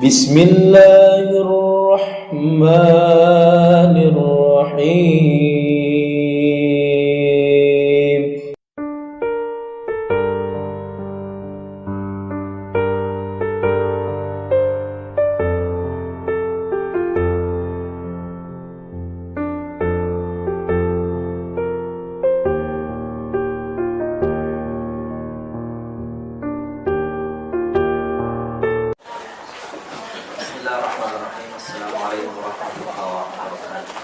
Bismillahirrahmanirrahim. Bismillahirrahmanirrahim. Assalamualaikum warahmatullahi wabarakatuh.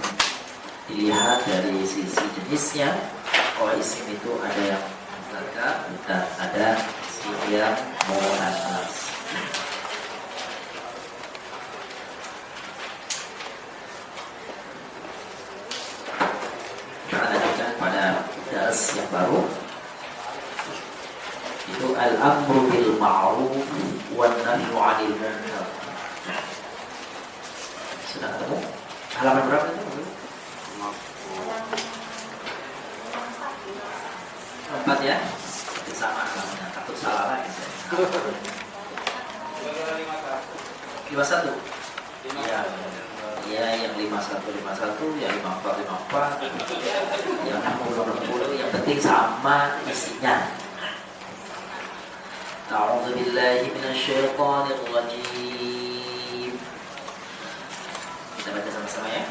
Dilihat dari sisi jenisnya, kalau isim itu ada yang muzakkar dan ada yang muannats. Kita lanjutkan pada dars yang baru. Itu al-amru bil ma'ruf wan nahyu 'anil munkar. Sudah ketemu? Halaman berapa itu? 4 ya? Itu sama halamannya, takut salah lagi. 51? Iya, yang 51, yang 54, yang 60, yang penting sama isinya. A'udzu billahi minasyaitonir rajim. Kita baca sama-sama ya.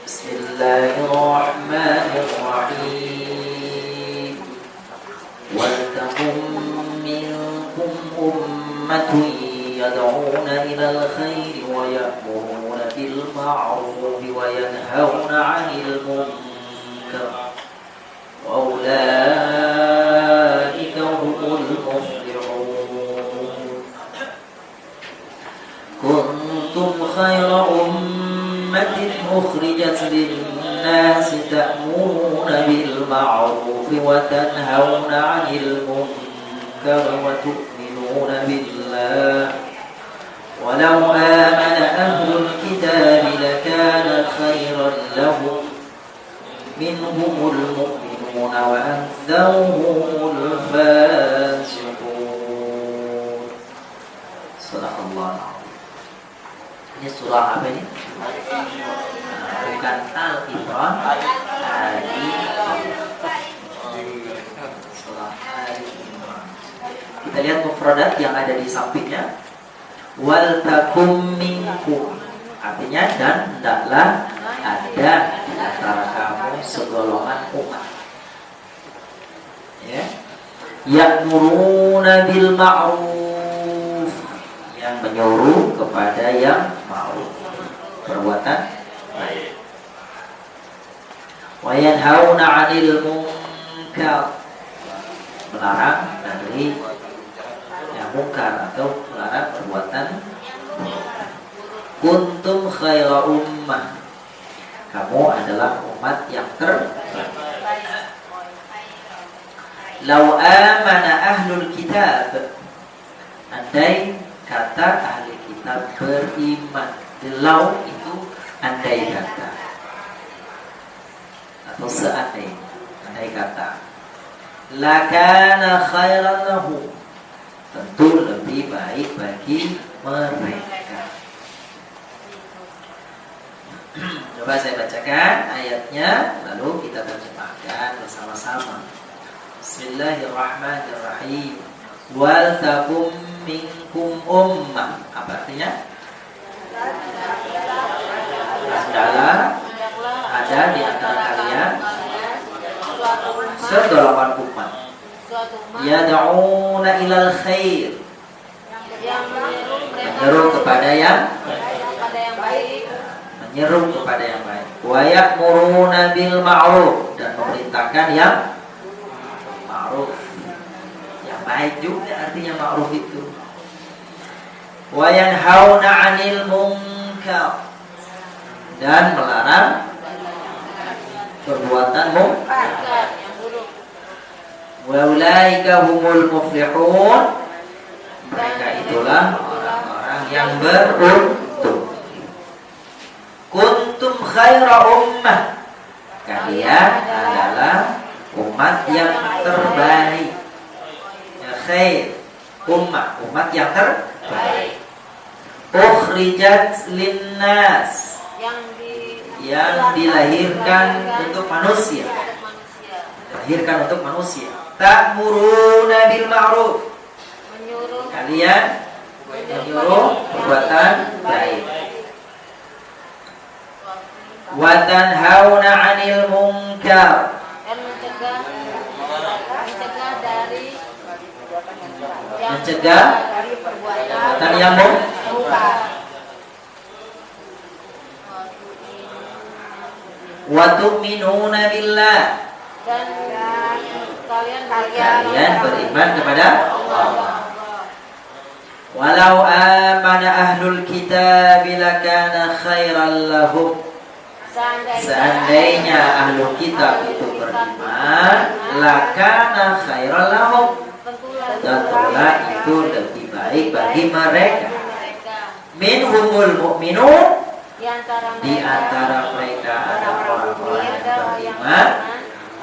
Bismillahirrahmanirrahim. Waltakum minkum ummatun yad'una ilal khairi wa ya'muruna bil ma'rufi wa yanhauna 'anil munkar. Wa ulaika humul muflihun. Kuntum khaira ummatin ukhrijat lin-nasi ta'muruna bil ma'rufi wa tanhauna 'anil munkar wa tu'minuna billah. Walau amana ahlul kitab lakana khairan lahum minhumul mu'minuna wa aktsaruhumul fasiqun. Sadaqallahu. Ini surah apa ini? Bukan Al-Imran, surah Al-Imran. Kita lihat mufradat yang ada di sampingnya. Wal takum minkum, artinya dan hendaklah ada di antara kamu segolongan umat. Ya. Ya'muruna bil ma'ruf, yang menyuruh kepada yang ma'ruf, perbuatan baik. Wa yanhauna 'anil munkar, melarang dari yang munkar atau melarang perbuatan. Kuntum khaira ummah, kamu adalah umat yang terbaik. Lau amana ahlul kitab, andai kata ahli kitab beriman. Lau itu andai kata atau seandainya, andai kata. Lakana khairan lahu, tentu lebih baik bagi mereka. Coba saya bacakan ayatnya, lalu kita terjemahkan bersama-sama. Bismillahirrahmanirrahim. Wal takum minkum ummah. Apa artinya? Hendaklah ada di antara kalian segolongan umat. Yad'una ilal khair, menyeru kepada yang baik. Menyeru kepada yang baik. Wa ya'muruna bil ma'ruf, dan memerintahkan yang ma'ruf. Yang baik juga artinya ma'ruf itu. Wa yanhauna 'anil munkar, dan melarang perbuatan munkar. Wa ulaika humul muflihun, mereka itulah orang-orang yang beruntung. Kuntum khaira ummah, kalian adalah umat yang terbaik. Ya, khair ummah, umat yang terbaik. ukhrijat linnas, yang dilahirkan untuk manusia. Dilahirkan untuk manusia. Ta'muruna bil ma'ruf, kalian menyuruh perbuatan baik. Wa tanhauna 'anil munkar, dan mencegah dari perbuatan yang munkar. Wa tu'minuna billah, dan kalian beriman kepada Allah. Walau amana ahlul kitab lakana khairan lahum, seandainya ahlul kitab itu beriman, lakana khairan lahum, tentulah itu lebih baik bagi mereka. Minhumul mu'minun, di antara mereka ada orang-orang yang beriman.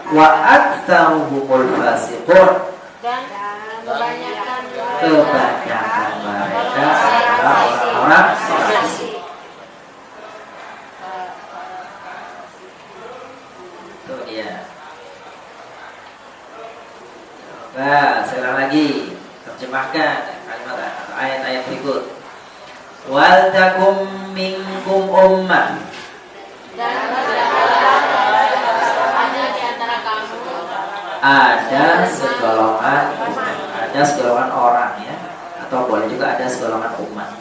Wa aktsaruhumul fasiqun, dan kebanyakan mereka adalah orang-orang fasik. Itu dia. Coba sekali lagi terjemahkan kalimat ayat-ayat berikut. Wal takum minkum ummah, dan ada di antara kamu ada segolongan orang ya, atau boleh juga ada segolongan umat.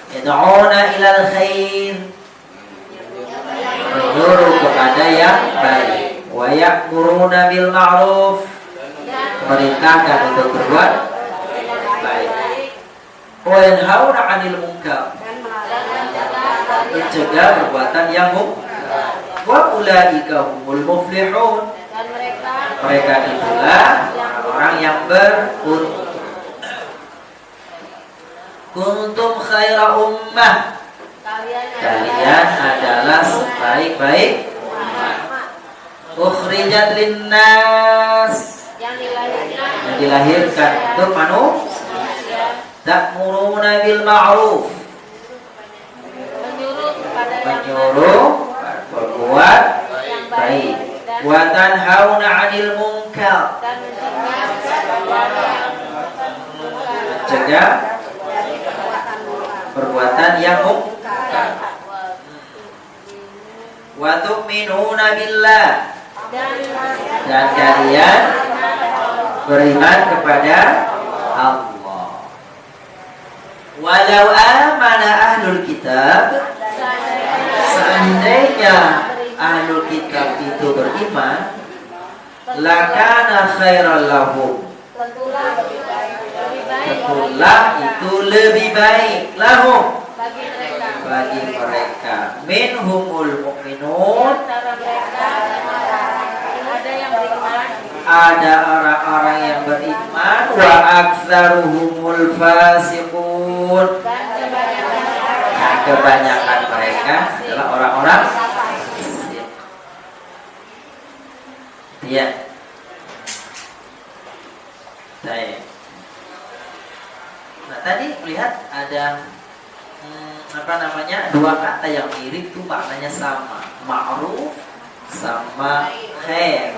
Yad'una ilal khair, menyuruh kepada yang baik. Wa ya'muruna bil ma'ruf, merintahkan untuk berbuat baik. Wa yanhauna 'anil munkar, mencegah perbuatan yang munkar. Wa ulaika humul muflihun, dan mereka itulah orang yang beruntung. Kuntum khaira ummah, kalian adalah sebaik-baik umat. Ukhrijat linnas, yang dilahirkan untuk manusia. Ta'muruna bil ma'ruf, menyuruh berbuat baik. Wa tanhauna 'anil munkar, mencegah perbuatan yang munkar. Wa tu'minuna billah, dan kalian beriman kepada Allah. Walau amana ahlul kitab, seandainya ahlul kitab itu beriman, lakana khairan lahum, tentulah itu lebih baik lahum, bagi mereka. Minhumul mu'minun, ada orang-orang yang beriman. Wa aktsaruhumul fasiqun, kebanyakan mereka adalah orang-orang fasik. Ya. Baik. Nah, tadi lihat ada dua kata yang mirip tuh maknanya sama, ma'ruf sama khair.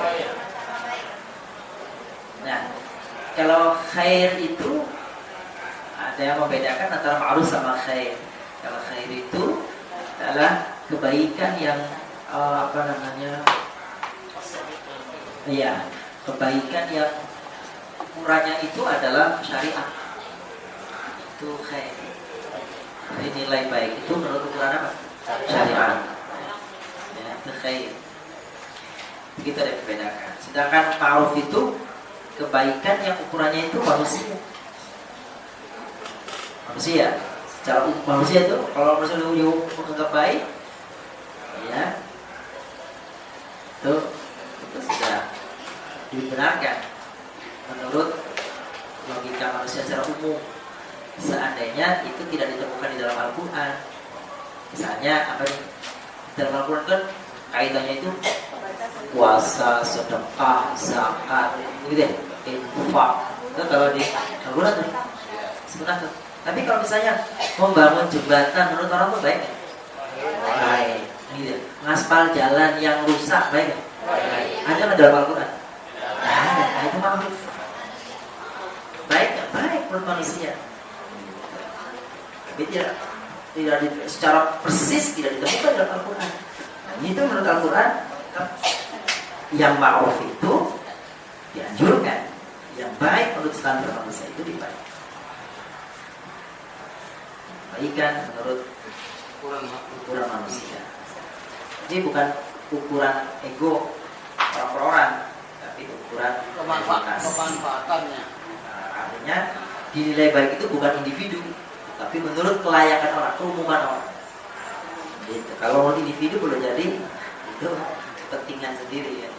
Nah, kalau khair itu ada yang membedakan antara ma'ruf sama khair. Kalau khair itu adalah kebaikan yang kebaikan yang ukurannya itu adalah syariat. Itu khair. Jadi nilai baik itu menurut ukuran apa? Syariat. Ya, itu khair. Begitu ada membedakan. Sedangkan ma'ruf itu kebaikan yang ukurannya itu manusia. Secara manusia itu, kalau manusia menganggap baik, ya, itu sudah dibenarkan menurut logika manusia secara umum. Seandainya itu tidak ditemukan di dalam Al-Quran, misalnya apa nih? Di dalam Al-Quran kan kaitannya itu puasa, sedekah, zakat, gitu ya, infak. Itu kalau di Al-Quran tuh sebenarnya tuh Tapi kalau misalnya membangun jembatan menurut orang tuh baik? Baik. Gitu. Ngaspal jalan yang rusak baik? Baik. Ada nggak dalam Al-Quran? Nah, itu makhluk. Baik, baik menurut manusia. Tapi tidak secara persis tidak ditemukan dalam Al-Quran. Nah, itu menurut Al-Quran yang ma'ruf itu dianjurkan, yang baik menurut standar manusia itu dibaik. Kebaikan menurut ukuran manusia. Ini bukan ukuran ego orang per orang, tapi ukuran kemanfaatannya. Nah, artinya dinilai baik itu bukan individu, tapi menurut kelayakan orang, keumuman orang. Gitu. Kalau menurut individu boleh jadi itu kepentingan sendiri ya.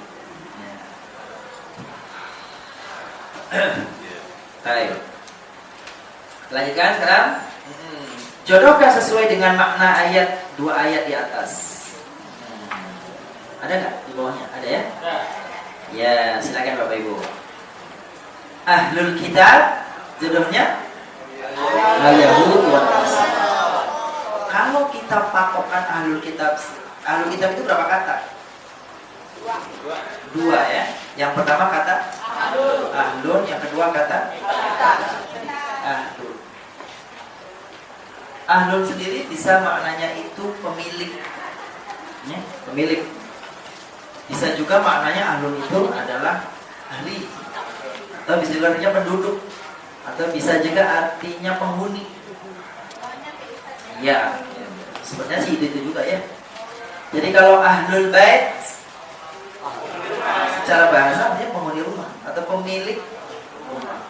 Baik. Lanjutkan sekarang. Jodohkah sesuai dengan makna ayat, dua ayat di atas? Ada nggak di bawahnya? Ada ya? Ya, silakan Bapak Ibu. Ahlul kitab jodohnya al-Yahud wal Nasara. Kalau kita patokan ahlul kitab itu berapa kata? Dua ya. Yang pertama kata ahlun, yang kedua kata ahlun. Ahlun sendiri bisa maknanya itu pemilik, ya, pemilik. Bisa juga maknanya ahlun itu adalah ahli, atau bisa juga artinya penduduk, atau bisa juga artinya penghuni. Ya, sebenarnya sih itu juga ya. Jadi kalau ahlul bait secara bahasa artinya penghuni rumah atau pemilik rumah.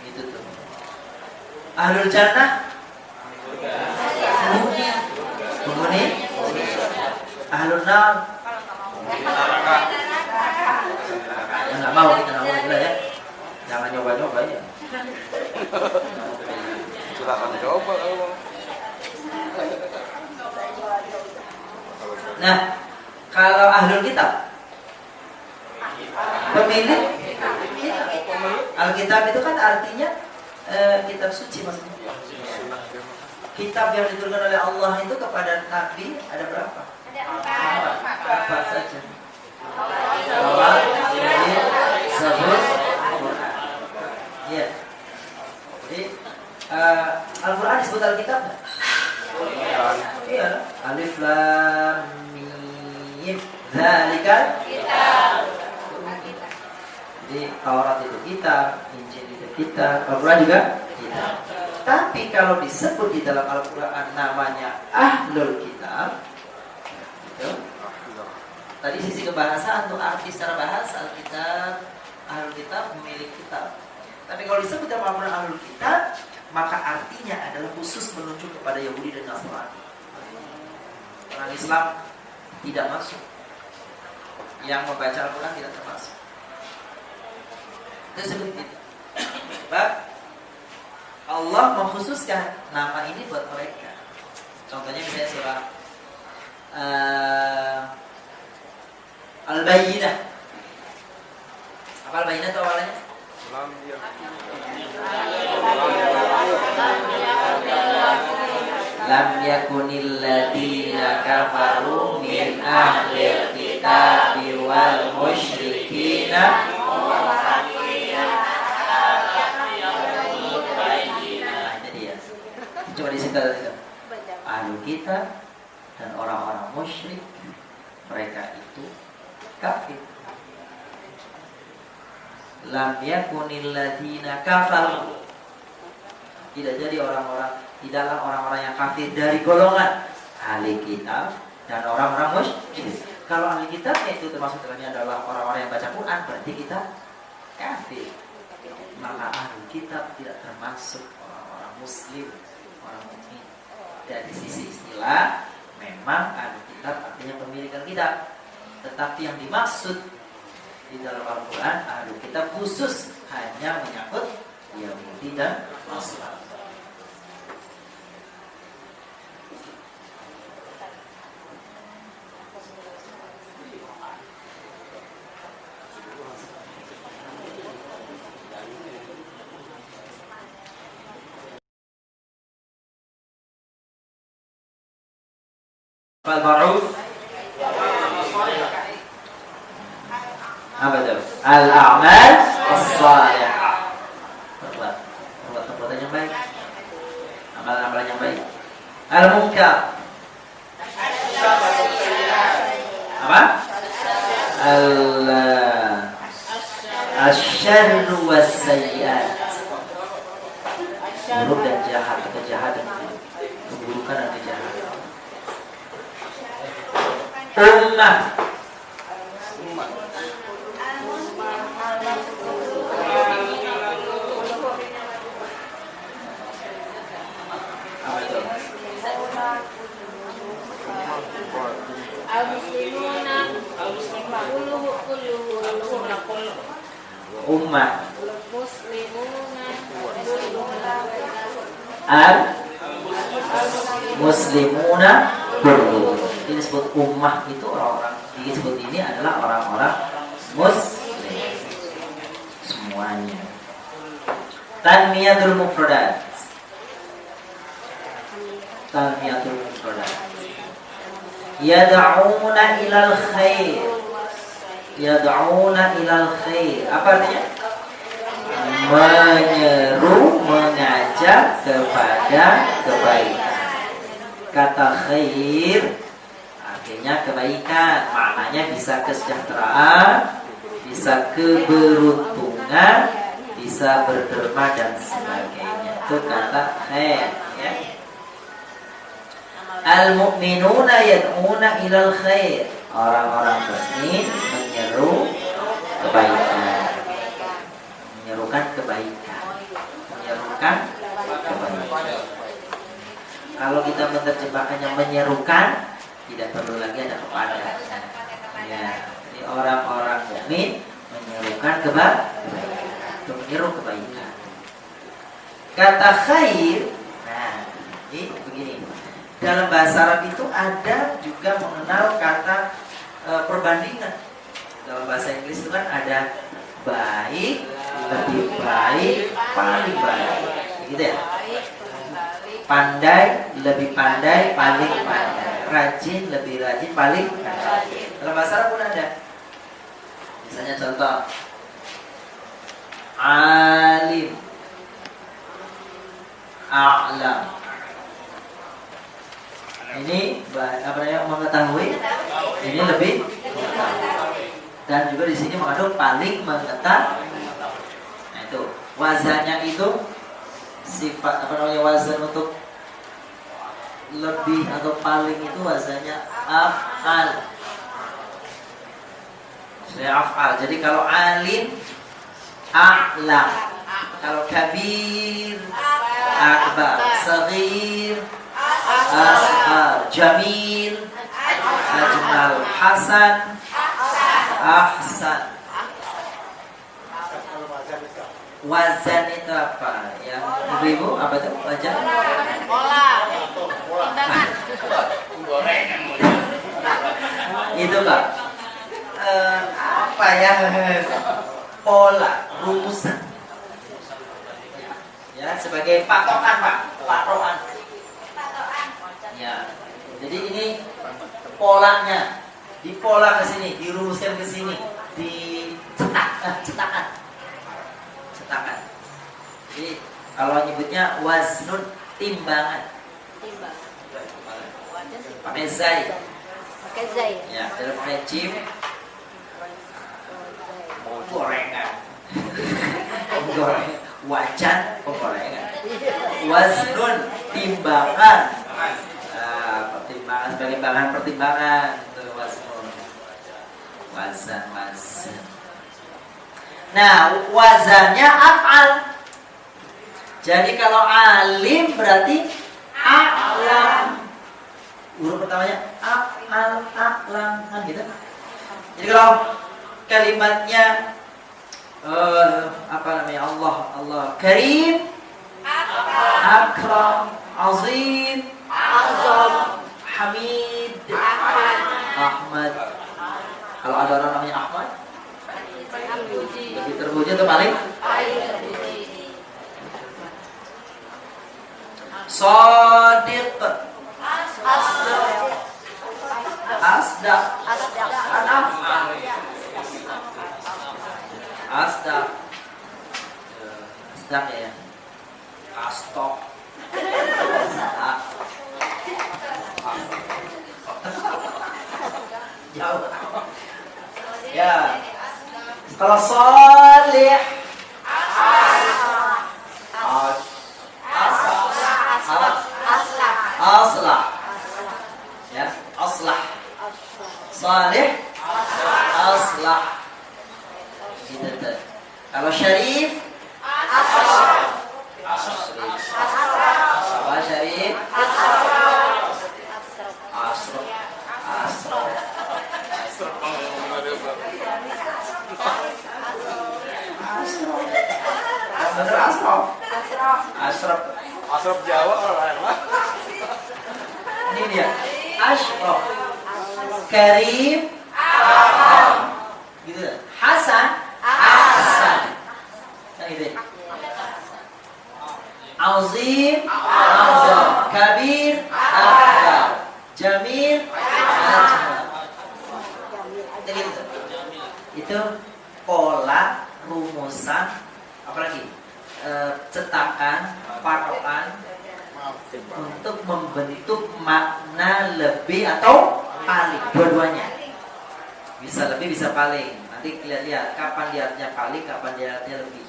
Gitu tuh. Ahlul jannah penghuni. Ahlul nar ya, nggak mau kita nggak mau gila ya. Jangan nyoba-nyoba ya. Silakan coba kalau. Nah, kalau ahlul kitab pemilik Alkitab itu kan artinya kitab suci maksudnya. Kitab yang diturunkan oleh Allah itu kepada Nabi ada berapa? Apa saja? Taurat, Injil, Zabur, Al-Quran. Iya. Jadi Al-Quran disebut Alkitab nggak? Iya. Alif Lam Mim. Zalikal kitab. Jadi Taurat itu kitab, Injil itu kitab, Al-Quran juga kitab. Tapi kalau disebut di dalam Al-Quran namanya Ahlul Kitab, gitu. Tadi sisi kebahasaan untuk arti secara bahasa Alkitab, Ahlul Kitab, pemilik kitab. Tapi kalau disebut dalam Al-Quran Ahlul Kitab, maka artinya adalah khusus menunjuk kepada Yahudi dan Nasrani. Orang Islam tidak masuk, yang membaca Al-Quran tidak termasuk. Itu seperti itu. Sebab Allah mengkhususkan nama ini buat mereka. Contohnya misalnya surah Al-Bayyinah. Apa Al-Bayyinah itu awalnya? Lam yakunil ladina kafaru min ahlil kitabi wal musyrikina coba disita ahlu kitab dan orang-orang musyrik, mereka itu kafir. Lam yakunil ladina kafaru, tidak jadi orang-orang, tidaklah orang-orang yang kafir dari golongan ahli kitab dan orang-orang musyrik. Kalau ahli kitab itu termasuk dalamnya adalah orang-orang yang baca Quran, berarti kita kafir. Maka ahli kitab tidak termasuk orang-orang muslim, orang mukmin. Dari sisi istilah memang Alkitab artinya pemilik Alkitab, tetapi yang dimaksud di dalam Al-Quran Alkitab khusus hanya menyangkut Yahudi dan Nasrani. Al-ma'ruf apa itu? Al-a'mal as-salihah. Perbuatan yang baik, amalan-amalan yang baik. Al-munkar apa? Al-syarru was-sayyi'at, buruk dan jahat, kejahatan, keburukan dan kejahatan. Ummah Al-muslimuna ummah al-muslimuna kulluhum. Ini disebut ummah itu orang-orang, disebut ini adalah orang-orang muslim semuanya. Tanmiyatul mufradat. Tanmiyatul mufradat. Yad'una ilal khair. Yad'una ilal khair. Apa artinya? Menyeru, mengajak kepada kebaikan. Kata khair artinya kebaikan, maknanya bisa kesejahteraan, bisa keberuntungan, bisa berderma dan sebagainya. Itu kata khair, ya. Al-mu'minuna yad'una ilal khair. Orang-orang mukmin menyeru kebaikan. Menyerukan kebaikan. Menyerukan kebaikan. Kalau kita menerjemahkannya menyerukan, tidak perlu lagi ada kepada. Ya, jadi orang-orang mukmin menyerukan kebaikan. Untuk menyeru kebaikan. Kata khair, nah, ini begini. Dalam bahasa Arab itu ada juga mengenal kata perbandingan. Dalam bahasa Inggris itu kan ada baik, lebih baik, paling baik, gitu ya. Pandai, lebih pandai, paling pandai. Rajin, lebih rajin, paling rajin. Dalam bahasa Arab pun ada. Misalnya contoh, alim, a'lam. Ini apa namanya, mengetahui, ini lebih mengetahui. Dan juga di sini mengandung paling mengetahui. Nah itu wazannya itu sifat apa namanya, wazan untuk lebih atau paling itu wazannya af'al. Saya af'al. Jadi kalau alim a'lam, kalau kabir akbar, saghir asghar, jamil ajmal, hasan ahsan. Wazan itu apa? Yang ibu apa itu wazan? Pola. Timbangan. Itu Pak. Apa ya? Pola, rumusan. Ya, sebagai patokan Pak, patokan. Ya. Jadi ini polanya, dipola ke sini, dirumuskan ke sini, cetakan. Jadi kalau nyebutnya waznun, timbangan. Pakai zai. Pakai zai. Ya, dalam rejim gorengan. Wajan penggorengan. Waznun, timbangan. Pertimbangan sebagai bahan pertimbangan. Itu waznun. Wazan. Nah, wazannya af'al. Jadi kalau alim berarti a'lam. Huruf pertamanya af'al, a'lam, kan gitu. Jadi kalau kalimatnya apa namanya, Allah Karim, Akram, Azim, Azam, Hamid, Ahmad. Kalau ada orang namanya Ahmad, lebih terpuji atau paling? Shadiq, Asdaq. Asdaq. Kan af'al. Asdaq. Asdaq ya. Astok. Asdaq. Jauh. Ya. Kalau salih. Aslah. Ya, aslah. Salih. Aslah. Gitu tuh. Kalau syarif. Apa syarif? Asraf. Asraf. Yang bener asraf. Asraf. Asraf Jawa orang lah. Ini dia. Ashraf. Karim. Gitu. Hasan. Hasan. Kan gitu ya. Azim. Azam. Kabir. Akbar. Jamil. Ajmal. Gitu. Itu pola rumusan, apalagi cetakan, patokan untuk membentuk makna lebih atau paling, dua-duanya bisa lebih bisa paling. Nanti lihat kapan dia artinya paling, kapan dia artinya lebih.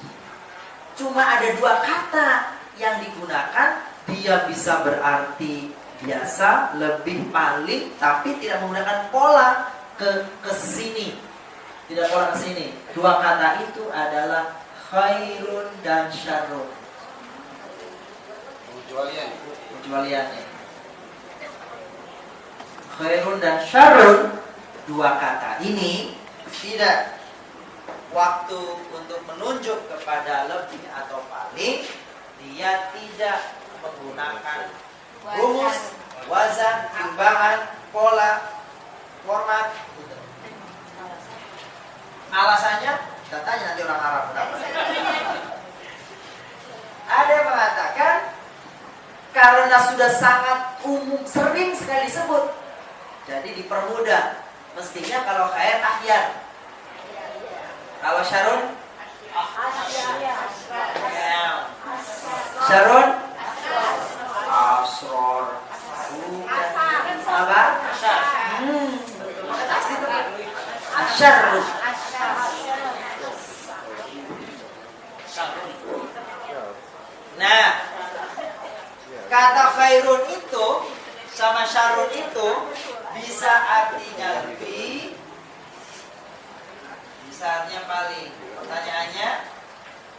Cuma ada dua kata yang digunakan, dia bisa berarti biasa, lebih, paling, tapi tidak menggunakan pola ke sini, tidak pola ke sini. Dua kata itu adalah khairun dan syarrun. Kecualiannya khairun dan syarrun, dua kata ini tidak waktu untuk menunjuk kepada lebih atau paling, dia tidak menggunakan rumus, wazan, timbangan, pola, format gitu. Alasannya kita tanya nanti orang Arab kenapa. Ada yang mengatakan karena sudah sangat umum, sering sekali disebut, jadi dipermudah. Mestinya kalau khair ahyar, kalau syarun syarun asror. Apa? Asyarru. Nah, kata khairun itu sama syarrun itu bisa artinya lebih, bisa artinya paling. Pertanyaannya,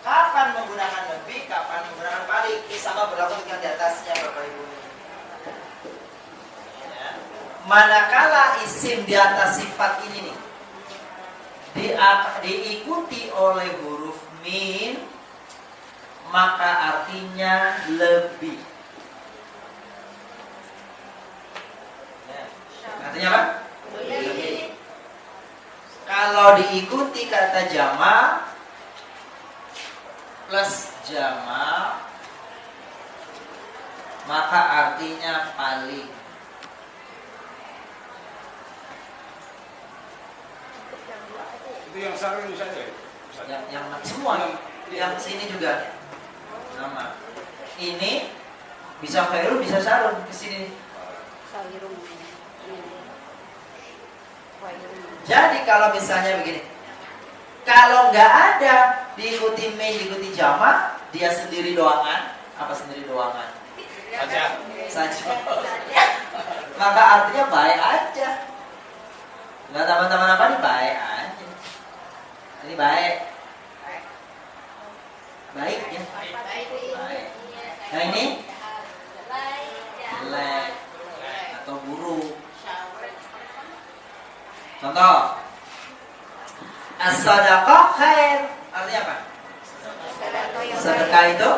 kapan menggunakan lebih, kapan menggunakan paling? Ini sama berlaku dengan di atasnya, Bapak Ibu. Ya. Manakala isim di atas sifat ini nih diikuti oleh huruf min, maka artinya lebih. Ya. Artinya apa? Lebih. Kalau diikuti kata jama plus jama, maka artinya paling. Itu yang sarung saja. Yang semua, yang sini juga sama. Ini bisa khairun, bisa sarun ke sini. Jadi kalau misalnya begini, kalau nggak ada diikuti min, diikuti jama, dia sendiri doangan. Apa sendiri doangan? Saja. Maka artinya baik aja. Nggak teman-teman apa nih, baik aja. Ini baik. Baik ya. Baik. Nah ini jelek atau buruk. Contoh, as-sadaqah khair. Artinya apa? Sedekah itu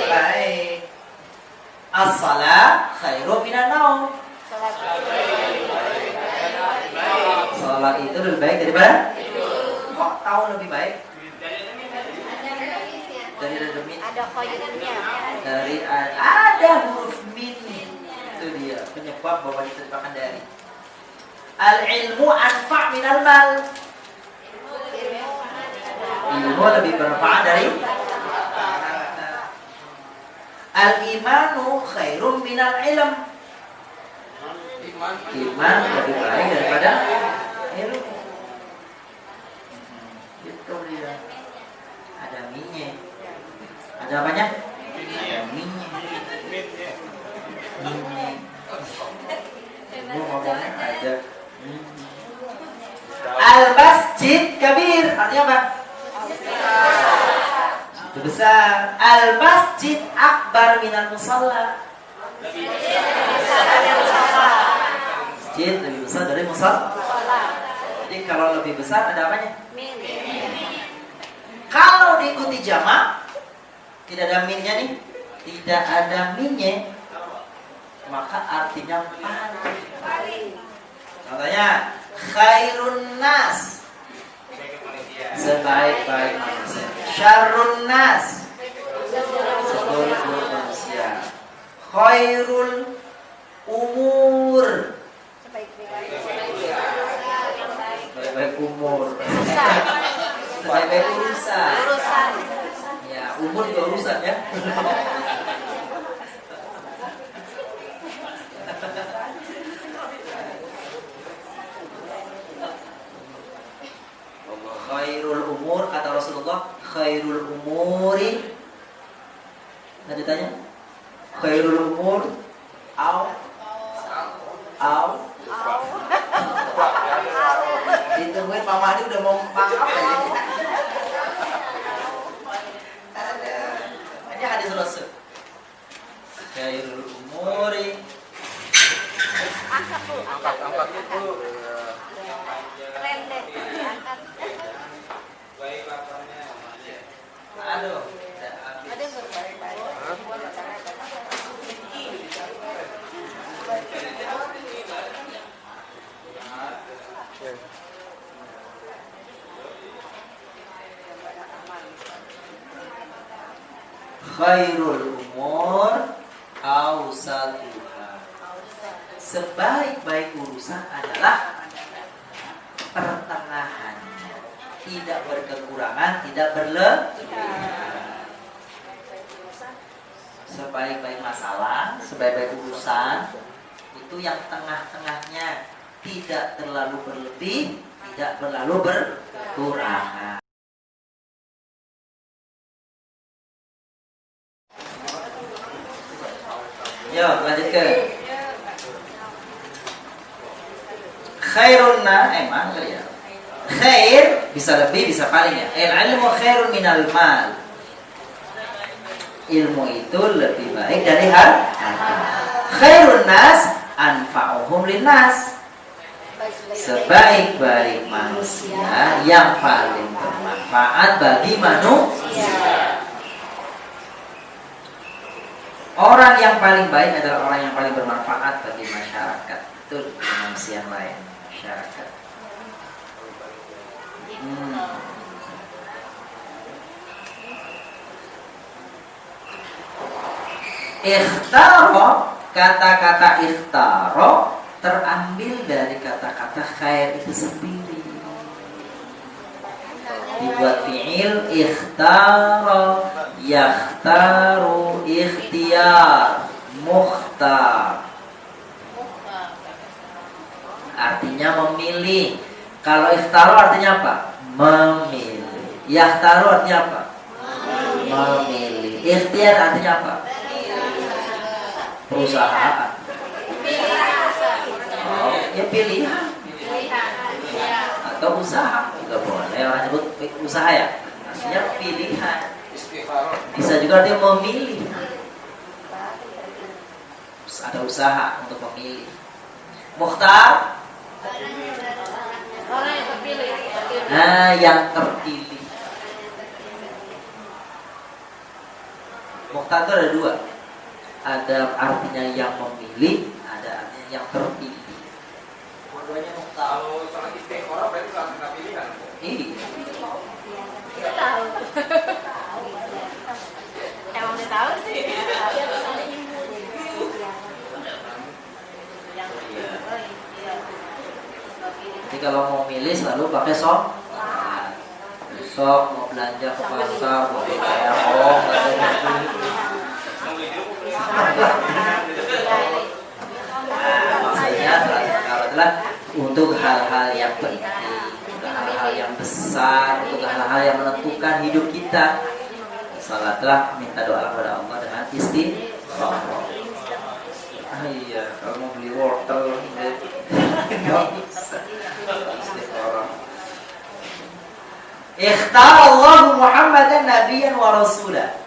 baik. As-salat khairu minan naum. Salat itu lebih baik daripada tidur. Kok tahu lebih baik? Dari demi Ada khairunnya. dari ada huruf min, itu dia penyebab bahwa diterjemahkan dari. Al-ilmu anfa' minal mal. Ilmu lebih bermanfaat dari al-imanu khairum minal ilm. Iman lebih baik daripada ilmu. Itu dia. Ada minyak. Ada apanya? Ada minyak. Minyak. Ibu ngomongnya ada. Al-masjid kabir. Artinya apa? Itu besar. Al-masjid akbar minal musalla. Masjid lebih besar dari musalla. Jadi kalau lebih besar ada apanya? Kalau diikuti jamak, tidak ada minnya nih, tidak ada minnya, maka artinya paling. Contohnya, khairun nas, sebaik-baik manusia. Syarrun nas, seburuk-buruk manusia. Khairul umur, sebaik-baik umur. Sebaik-baik urusan. Ya, umur juga urusan ya. Khairul umur, kata Rasulullah, khairul umuri. Lanjutannya, khairul umur au ditungguin Pak Mahdi udah mau mangap aja. Ini hadis Rasul. Khairul umuri. Angkat tuh, Angkat itu. keren deh, angkat. Aduh, Ada yang berbaik-baik. khairul umur awsatuha. Sebaik-baik urusan adalah pertengahan, tidak berkekurangan, tidak berlebihan. Sebaik-baik masalah, sebaik-baik urusan itu yang tengah-tengahnya, tidak terlalu berlebih, tidak terlalu berkurangan. Yo, lanjutkan. Khairun emang ya. Khair bisa lebih, bisa paling ya. Al-ilmu khairun minal mal. Ilmu itu lebih baik dari harta. Khairun nas anfa'uhum linnas. Sebaik-baik manusia yang paling bermanfaat bagi manusia. Orang yang paling baik adalah orang yang paling bermanfaat bagi masyarakat. Itu manusia yang lain, masyarakat. Ikhtaro, kata-kata ikhtaro terambil dari kata-kata khair itu sendiri. Dibuat fi'il ikhtaro, yakhtaru, ikhtiyar, mukhtar. Artinya memilih. Kalau ikhtaro artinya apa? Memilih. Yakhtaru artinya apa? Memilih. Ikhtiyar artinya apa? Perusahaan. Oh, ya pilihan. Atau usaha juga boleh. Orang sebut usaha ya. Artinya pilihan. Bisa juga artinya memilih. Ada usaha untuk memilih. Mukhtar. Orang yang terpilih. Nah, yang terpilih. Mukhtar itu ada dua. Ada artinya yang memilih, ada artinya yang terpilih. Dua-duanya mukhtar. Kalau salah istiqoroh berarti salah kena pilihan. Iya. Kita tahu. Emang dia tahu sih. kalau mau milih selalu pakai sholat. Besok mau belanja ke pasar, mau beli terong, maksudnya salah satu adalah untuk hal-hal yang penting, untuk hal-hal yang besar, untuk hal-hal yang menentukan hidup kita. Salatlah minta doa kepada Allah dengan istighfar. Iya, kalau mau beli wortel, nggak bisa. Istighfar. Ikhtar Allah Muhammadan Nabiyan wa Rasulah.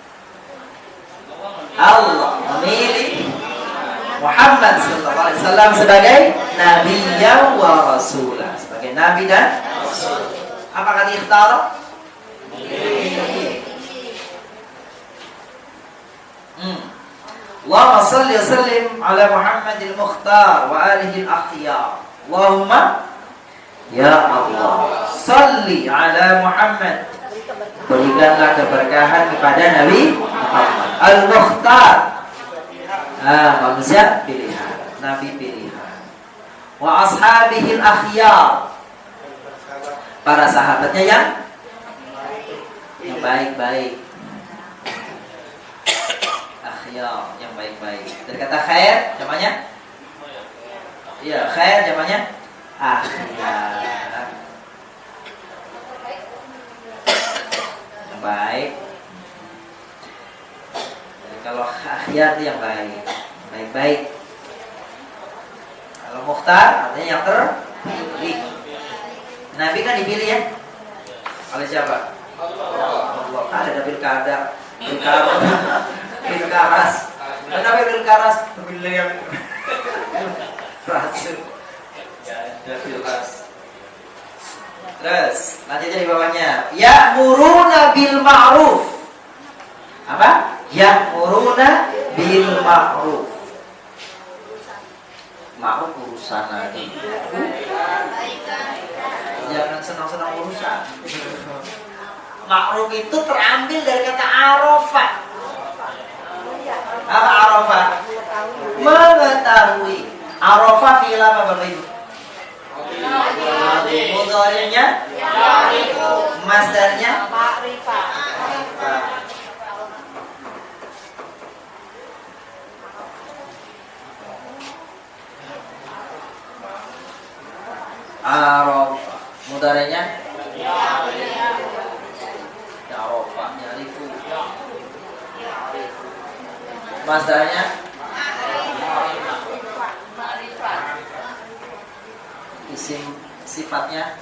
Allah memilih Muhammad sallallahu alaihi wasallam sebagai Nabiyan wa Rasulah, sebagai Nabi dan Rasul. Apa kata ikhtar? Allahumma salli wa sallim ala Muhammadil Mukhtar wa alihi al-akhyar. Allahumma ya Allah, salli ala Muhammad. Berikanlah keberkahan kepada Nabi Muhammad Al-Mukhtar. Manusia pilihan, Nabi pilihan. Wa ashabihil akhyar. Para sahabatnya yang baik-baik. Akhyar, yang baik-baik. Dari kata khair, jamannya? Iya, khair jamannya akhyar. Yang baik. Jadi kalau akhyar itu yang baik, baik-baik. Kalau mukhtar artinya yang terpilih. Nabi kan dipilih ya oleh siapa? Allah. Ada pilkada, pilkaras. Kenapa pilkaras? Pemilih yang rasul. Ya, pilkaras. Terus lanjutnya di bawahnya, ya'muruna bil ma'ruf. Apa? Ya'muruna bil ma'ruf. Ma'ruf urusan lagi. Jangan senang-senang urusan. Ma'ruf itu terambil dari kata arafah. Apa arafah? Mengetahui. Arafah fi'il apa Bapak Ibu? Mudhari'nya masdarnya ma'rifah. Arafah. Mudhari'nya Arafah, ya'rifu. Masdarnya isim sifatnya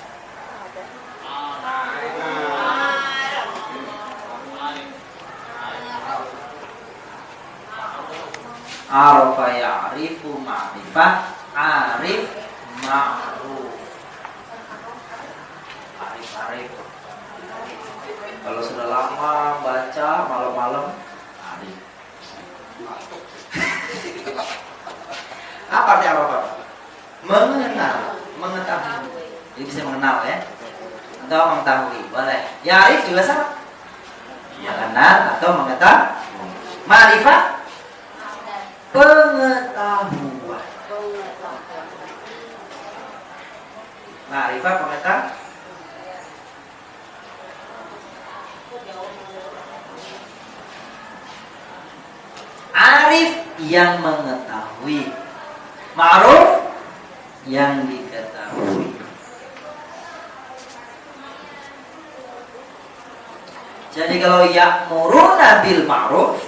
Arafa ya'rifu ma'rifah, arif ma'ruf. Arif. Kalau sudah lama baca malam-malam arif. Apa arti Arafa? Mengenal, mengetahui. Jadi bisa mengenal ya, atau mengetahui, boleh. Ya'rif juga sama, mengenal atau mengetahui. Ma'rifah, pengetahuan. Ma'rifah, pengetahuan. Arif yang mengetahui, ma'ruf yang diketahui. Jadi kalau ya'muruna bil ma'ruf,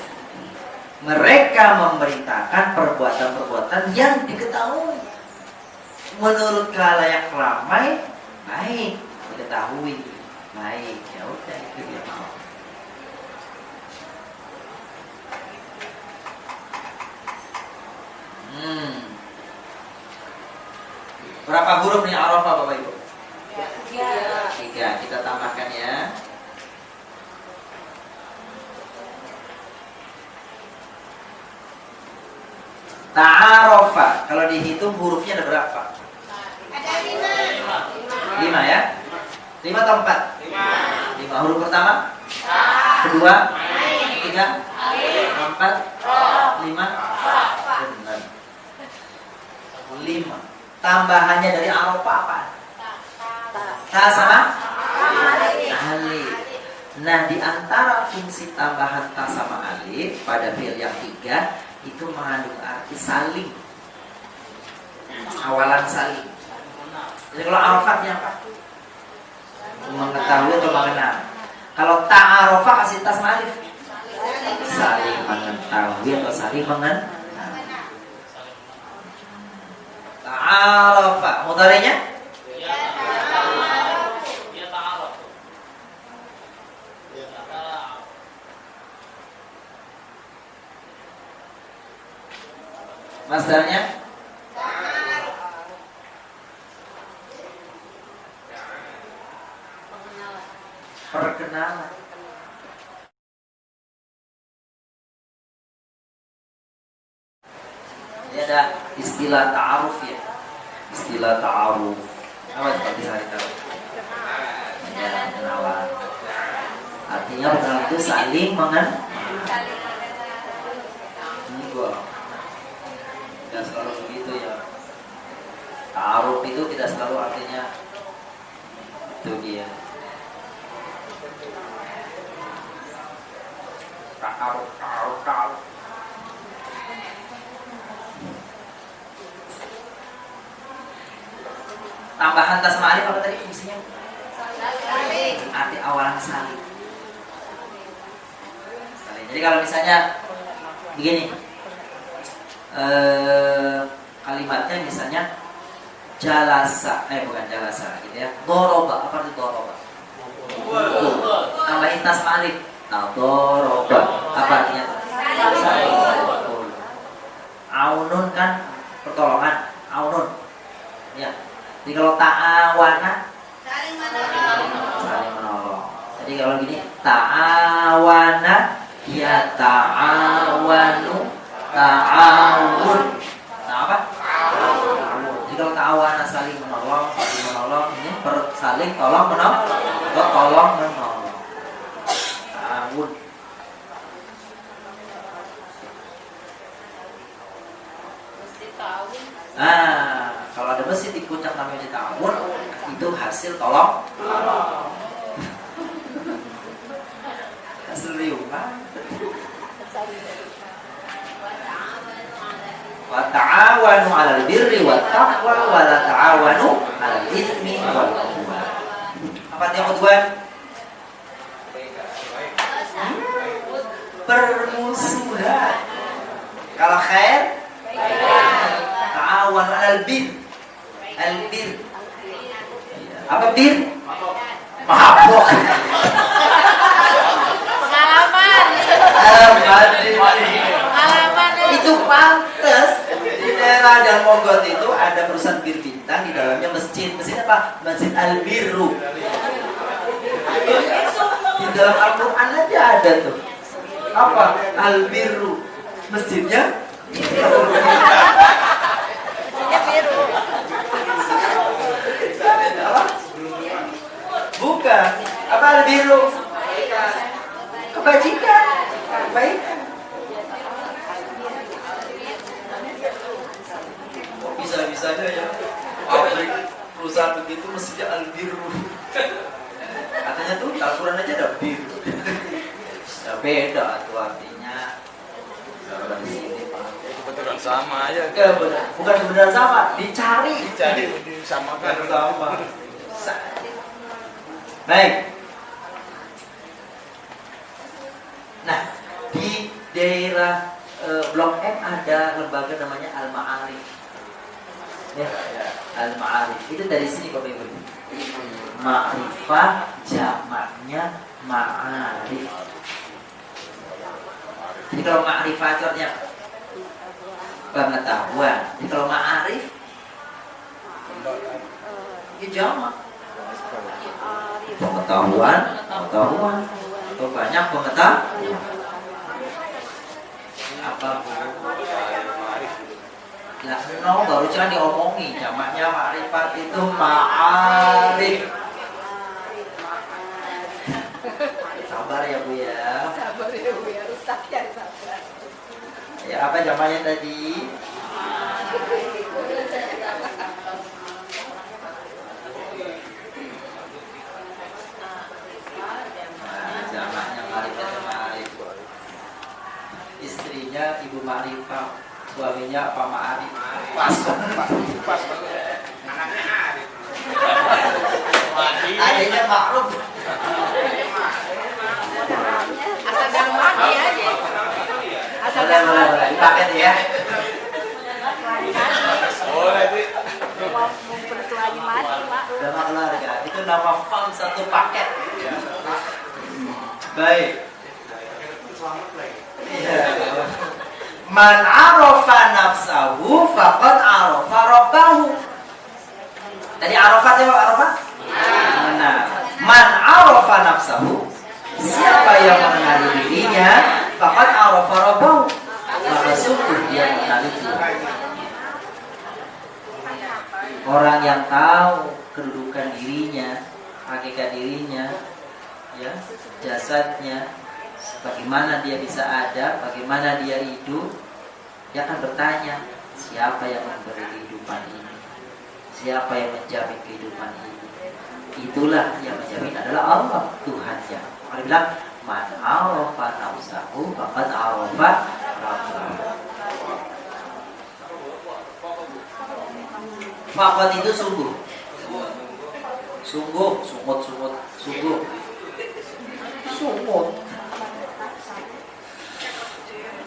mereka memerintahkan perbuatan-perbuatan yang diketahui. Menurut khalayak ramai, baik, diketahui, baik. Ya udah, itu dia mau. Berapa huruf nih Arafah Bapak Ibu? 3. Kita tambahkan ya. Ta'arafa. Kalau dihitung hurufnya ada berapa? Ada 5. 5 ya? 5 atau 4? 5 huruf pertama? Kedua? Ketiga? Keempat? 5? Benar. 5. Tambahannya dari Arafah apa? Ta sama alif. Nah, di antara fungsi tambahan ta sama alif pada fi'il yang 3 itu mengandung arti saling. Awalan saling. Jadi kalau arafatnya apa? Mengetahui atau mengenal. Kalau ta'arofa kasih ta sama alif. Saling mengetahui atau saling mengenal. Ta'arofa. Mudhari'nya? Masdarnya? Perkenalan. Ini ada istilah ta'aruf ya. Istilah ta'aruf. Apa itu bisa kita? Ya, kenalan. Artinya perkenalan itu saling mengenal. Ini gua. Tidak selalu begitu ya. Ta'aruf itu tidak selalu artinya itu dia. Ta'aruf. Tambahan tas ma'arif apa tadi fungsinya? Arti awalan saling. Jadi kalau misalnya begini, kalimatnya misalnya jalasa, bukan jalasa gitu ya. Doroba, apa itu doroba? Tambahin tas ma'arif. Nah, doroba, apa artinya? Aunun kan pertolongan, aunun. Ya. Jadi kalau ta'awana Saling menolong. saling menolong. Jadi kalau gini ta'awana ya ta'awanu ta'awun. Nah apa? Jadi kalau ta'awana saling menolong ini saling tolong menolong. Tolong menolong. Ta'awun. Nah, kalau ada mesin dikuncang namanya ta'awun, itu hasil tolong. Hasil riuman. Wa ta'awanu 'alal birri wat taqwa wa la ta'awanu 'alal itsmi wal 'udwan. Apa yang kedua? Permusuhan. Kalau khair ta'awan 'alal bir. Al-bir. Apa bir? Mabok. Pengalaman. Itu pantas. Di daerah Dan Mogot itu ada perusahaan bir bintang, di dalamnya masjid. Masjid apa? Masjid Al-Birru. Di dalam Al-Quran aja ada tuh. Apa? Al-Birru. Masjidnya Biru. apa? Bukan. Apa Al-Birru? Kebajikan. Kebaikan. Bisa-bisanya ya pabrik perusahaan begitu mestinya Al-Birru. Katanya tuh Al-Quran aja ada bir. Ya beda tuh artinya. Kalau di sini Pak. Kebetulan sama aja. Ya, bukan sebenarnya sama, dicari Disamakan. sama. Baik. Nah, di daerah Blok M ada lembaga namanya Al-Ma'arif. Ya, Al-Ma'arif. Itu dari sini Bapak Ibu. Ma'rifah jamaknya ma'arif. Jadi kalau ma'rifah itu artinya pengetahuan. Jadi kalau ma'arif itu jamak. Pengetahuan atau banyak pengetahuan. Apa Bu? Lah, no, baru jangan diomongi. Jamaknya ma'rifat itu ma'arif. Sabar ya Bu ya. Sabar ya Bu ya, Ustaz ya sabar. Ya apa jamaknya tadi? suaminya Pak Ma'arif. Pas banget. Anaknya Arif. Adanya Ma'ruf. Asal yang mati aja. Asal Boleh, yang boleh, mati. boleh. Dipakai nih ya. Boleh, Dik. Mumpung lagi mati, Pak. Nama keluarga. Itu nama font satu paket. Baik. Iya. Man arafa nafsahu faqad arafa rabbahu. Tadi arafat ya Pak, arafat? Benar. Man arafa nafsahu, siapa yang mengenali dirinya, faqad arafa rabbahu, maka sungguh dia mengenali Tuhan. Orang yang tahu kedudukan dirinya, hakikat dirinya, ya, jasadnya, bagaimana dia bisa ada, bagaimana dia hidup, dia akan bertanya, siapa yang memberi kehidupan ini? Siapa yang menjamin kehidupan ini? Itulah yang menjamin adalah Allah, Tuhannya. Dia bilang, man arafa nafsahu faqad arafa rabbahu. Faqad itu sungguh. Sungguh, sungguh.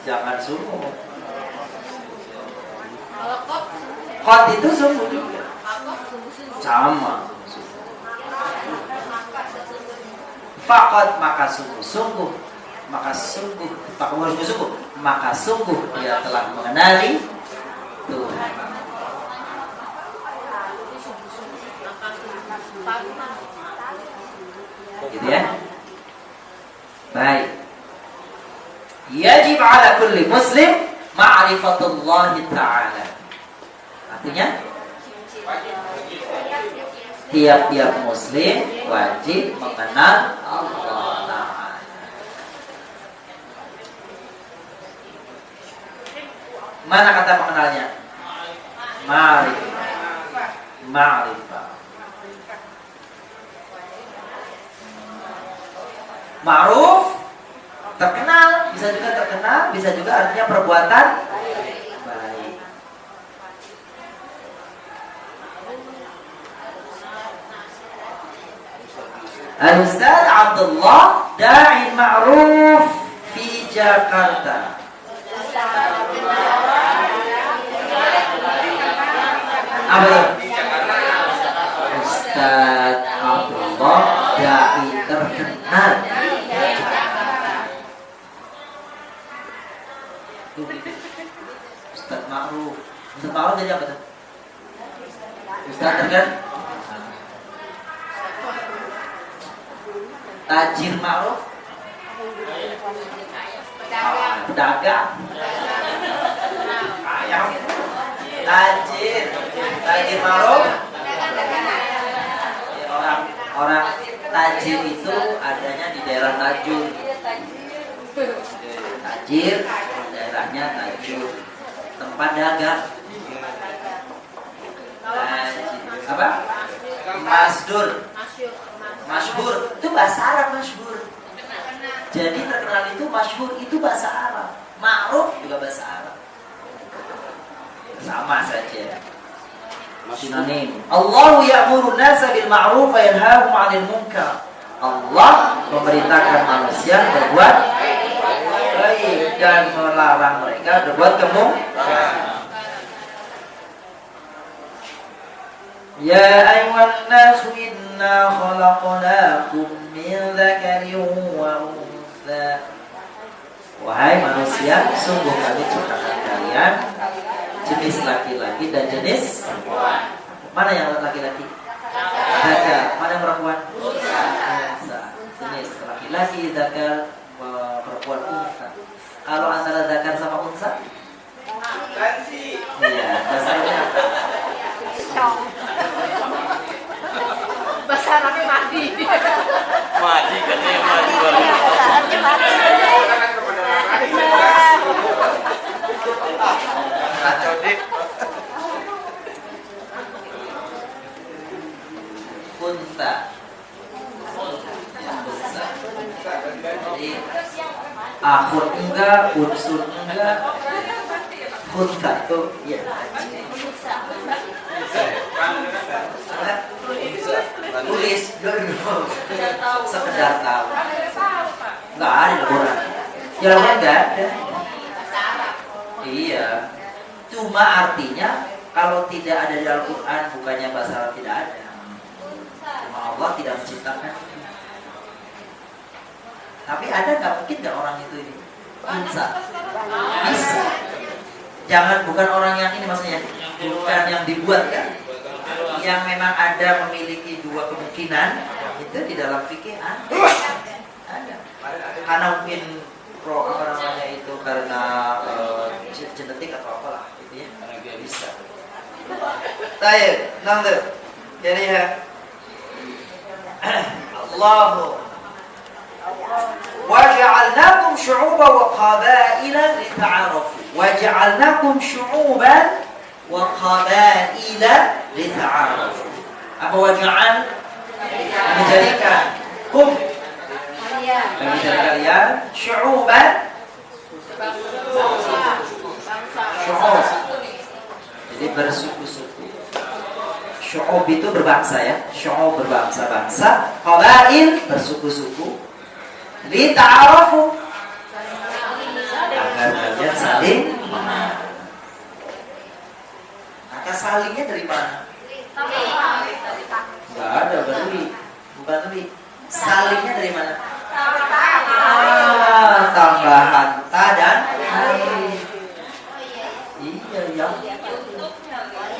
Jangan sungguh. Kalau kok Qad itu sungguh juga. Sama. Faqad maka sungguh. Maka sungguh dia telah mengenali Tuhan. Gitu ya. Baik. Yajib ala kulli muslim ma'rifatullah ta'ala. Artinya tiap-tiap muslim wajib mengenal Allah Ta'ala. Mana kata mengenalnya? Ma'rifah. Ma'ruf, terkenal, bisa juga artinya perbuatan baik. Al-Ustaz Abdullah da'i ma'ruf fi Jakarta. Apa itu? Ustaz Abdullah da'i terkenal. Ustaz Ma'ruf. Ustaz Ma'ruf jadi apa tuh? Ustaz terkenal. Tajir Ma'ruf. Pedagang. Ayam. Tajir Ma'ruf. Orang tajir itu adanya di daerah Tajur. Tajir, daerahnya Tajur. Tempat dagang. Apa? Masyhur. Itu bahasa Arab masyhur. Jadi terkenal itu masyhur itu bahasa Arab. Ma'ruf juga bahasa Arab. Sama saja. Sinonim. Allahu ya'muru an-nasa bil ma'ruf wa yanhahum 'anil munkar. Allah memerintahkan manusia berbuat baik dan melarang mereka berbuat kemungkaran. Ya ayyuhan nasu inna khalaqnakum min dzakarin wa untha. Wahai manusia, sungguh kami ciptakan kalian jenis laki-laki dan jenis perempuan. Mana yang laki-laki? Zakar. Mana yang perempuan? Unsa. Jenis laki-laki zakar, perempuan unsa. Kalau antara zakar sama unsa? Gansi. Iya, dasarnya apa? bahasa Arabnya mati. Mati katanya mati. Bahasa Arabnya mati. Kacau dik. Unsa. Jadi akhun enggak, unsun enggak, Unta itu ya. Tulis sekedar tahu. Nggak ada Al-Quran. Ya Al-Quran nggak ada. Iya. Cuma artinya kalau tidak ada di Al-Quran bukannya bahasa Arab tidak ada. Cuma Allah tidak menciptakan. Tapi ada nggak mungkin nggak orang itu ini? Bisa. Bisa. Jangan bukan orang yang ini maksudnya, bukan yang dibuat kan? Yang memang ada memiliki dua kemungkinan itu di dalam fikih ada. Karena mungkin apa namanya itu karena genetik atau apalah gitu ya, bisa. Baik, nanti jadi ya Allahu waja'alnakum syu'uban wa qabaila lita'arafu waja'alnakum syu'uban wa qabaila lita'arafu. Apa waja'al? Menjadikan kalian syu'uban syu'ub. Jadi bersuku-suku. Syu'ub itu berbangsa ya. Syu'ub berbangsa-bangsa. Qabail bersuku-suku. Lita'arafu agar kalian saling mengenal. Maka salingnya dari mana? Enggak ada, bukan beli. Salingnya dari mana? Tambahan ta dan alif. Iya yang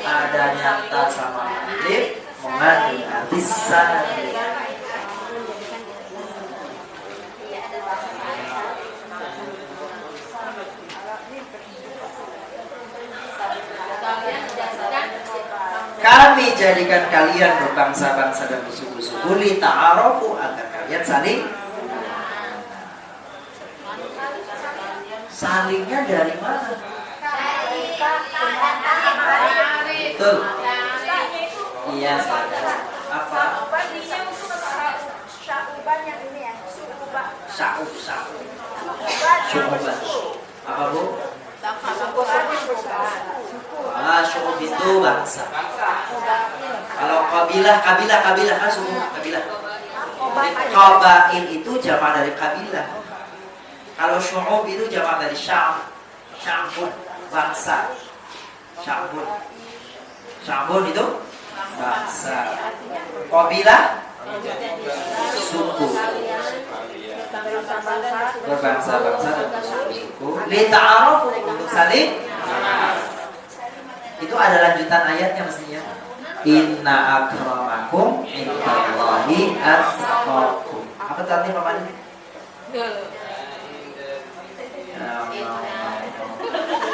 adanya ta sama alif mengandung arti saling. Kami jadikan kalian berbangsa-bangsa dan bersuku-suku lita'arafu agar kalian salingnya dari mana? Betul. Iya, apa? Syu'uban. Apa Bu? Syu'ub itu bangsa. Kalau kabilah kan suku kabilah. Qabail itu jamak dari kabilah. Kalau syu'ub itu jamak dari sya'bun, bangsa. Sya'bun itu bangsa. Qabilah suku. Berbangsa-bangsa dan bersuku. Lita'arafu untuk saling. Itu ada lanjutan ayatnya mestinya. Inna akramakum indallahi atqakum. Apa tadi Pak Mani?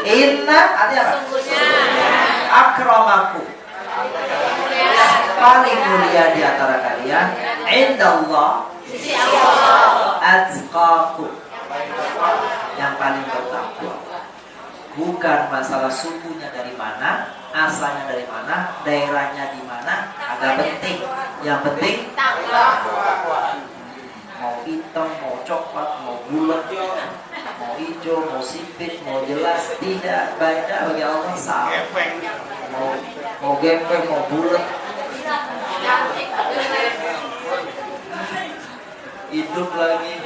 Inna artinya apa? Akramakum. Paling mulia di antara kalian indallah atqakum. Yang paling bertakwa. Bukan masalah sukunya dari mana, asalnya dari mana, daerahnya di mana, agak penting. Yang penting mau hitam, mau coklat, mau bulat, mau hijau, mau sipit, mau jelas, tidak beda bagi Allah sama. Mau gempeng, mau bulat, hidup lagi.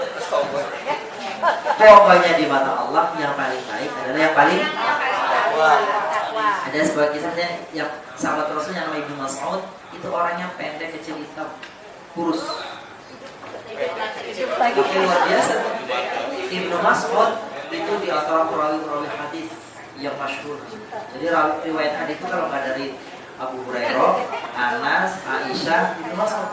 Pokoknya di mata Allah yang paling baik adalah yang paling takwa. Ada sebuah kisahnya yang sahabat Rasul yang namanya Ibnu Mas'ud, itu orangnya pendek, kecil, hitam, kurus. Tapi luar biasa. Ibnu Mas'ud itu di antara perawi-perawi hadis yang masyhur. Jadi riwayat hadis itu kalau nggak dari Abu Hurairah, Anas, Aisyah, Ibnu Mas'ud.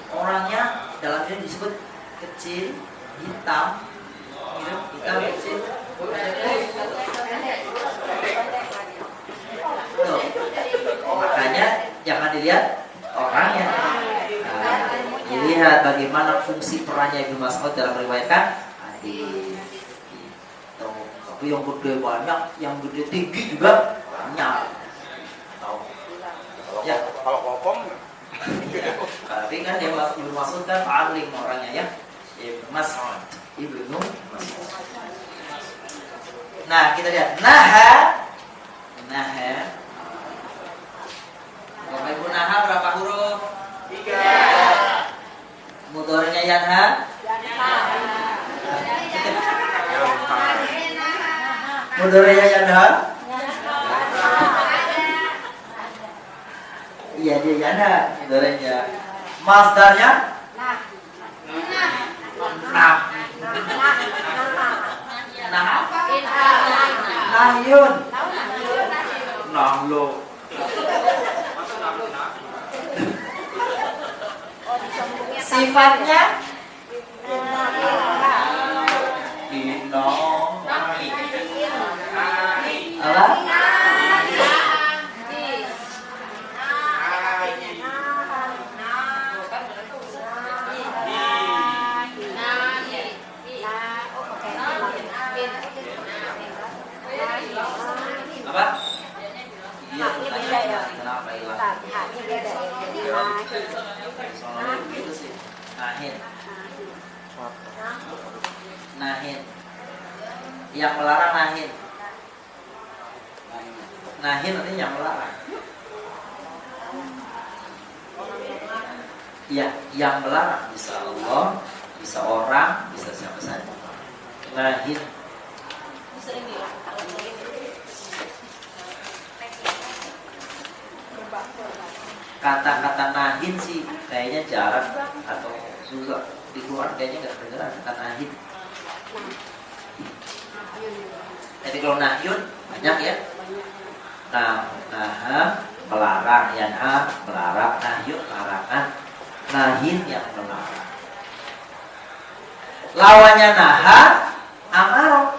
Orangnya dalam ini disebut kecil, hitam, kecil, tuh. Makanya jangan dilihat orangnya, dilihat bagaimana fungsi perannya Ibnu Mas'ud dalam meriwayatkan hadis. Tapi yang gede banyak, yang gede tinggi juga banyak. Ya. Kalau kopong, Tapi kan dia Ibnu Mas'ud kan alim orangnya ya. Ibnu Mas'ud. Nah, kita lihat naha. Naha. Bapak Ibu, naha berapa huruf? 3. Mudhari'nya yanha? Mudhari'nya yanha? Iya, dia yanha mudhari'nya. Masdarnya? Nah. Nah apa? Nahyun. Nahlo. Sifatnya? Apa? Apa? Iya, kenapa hilang? Itu sih. Nahin. Nahin. Yang melarang nahin. Nahin artinya yang melarang. Ya, yang melarang bisa Allah, bisa orang, bisa siapa saja. Nahin. Kata-kata nahin sih kayaknya jarang atau susah di luar, kayaknya nggak kedengeran kata nahin. Jadi kalau nahyun banyak ya. Nah, melarang, yanha melarang, nahyun larangan, nahin yang melarang. Lawannya naha, amaro.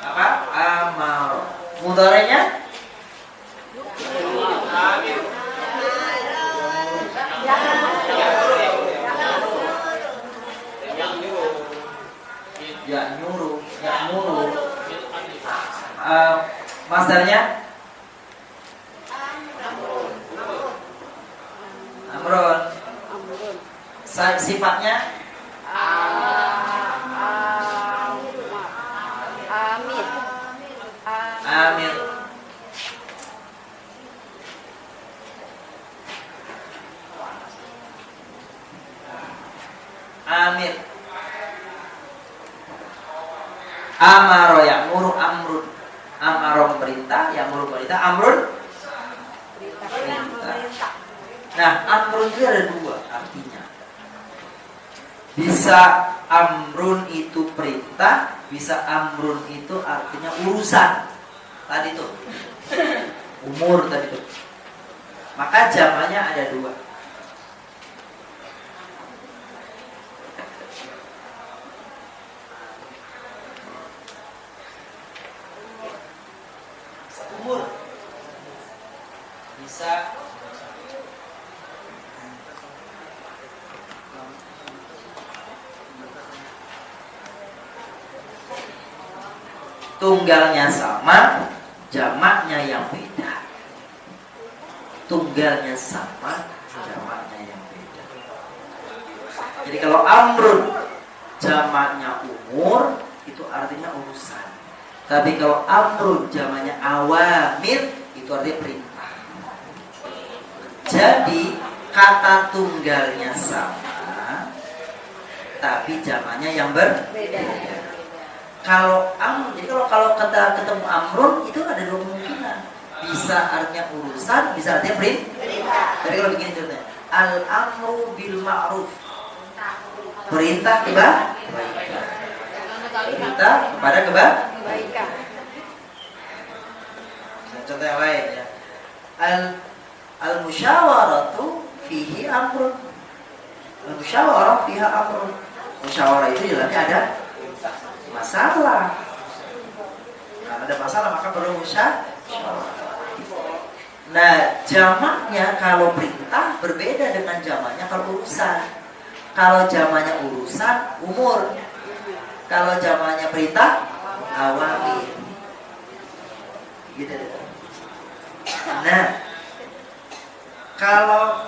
Apa? Amaro. Mudhari'nya? Ya nyuruh, ya nyuruh. Masdarnya? Amrun. Sifatnya? Amir. Amir. Amaro ya'muru amrun. Amaro memerintah, ya'muru memerintah, amrun perintah. Nah, amrun itu ada dua artinya. Bisa amrun itu perintah, bisa amrun itu artinya urusan. Tadi tuh umur tadi tuh. Maka jamannya ada dua. Umur bisa tunggalnya sama, jamaknya yang beda. Tunggalnya sama, jamaknya yang beda. Jadi kalau amrun jamaknya umur, itu artinya urusan. Tapi kalau amrun jamaknya awamir, itu artinya perintah. Jadi kata tunggalnya sama, tapi jamaknya yang berbeda. Kalau amrun, jadi kalau kita ketemu amrun itu ada dua kemungkinan. Bisa artinya urusan, bisa artinya perintah. Tapi kalau begini contohnya, al-amru bil ma'ruf, perintah kebaikan. Perintah kepada kebaikan. Contoh yang lain ya. Al-musyawaratu fihi amrun. Al-musyawarah fiha amrun. Musyawarah itu jelasnya ada masalah. Karena ada masalah maka perlu musyawarah. Nah, jamaknya kalau perintah berbeda dengan jamaknya kalau urusan. Kalau jamaknya urusan, umur. Kalau jamaknya perintah, awamir. Gitu. Nah, kalau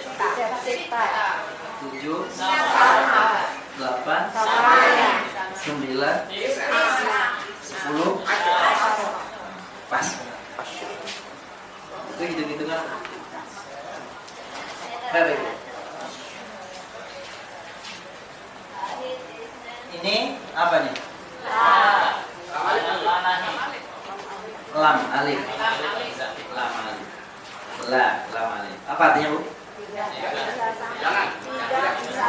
7, 8, 9, 10. Pas. Itu gitu-gitu kan. Baik. Ini apa nih? Lam alif. Lam alif. Lam alif. Apa artinya, Bu?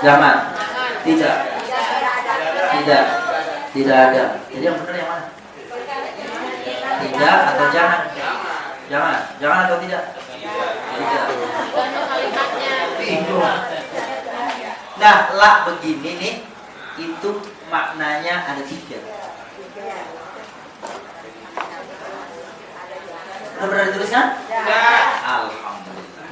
Jangan. Tidak. Tidak. Tidak ada. Jadi yang benar yang mana? Tidak atau jangan? Jangan. Jangan atau tidak? Tidak. Bingung. Nah, la begini nih, itu maknanya ada 3. Udah pernah dituliskan? Tidak. Alhamdulillah.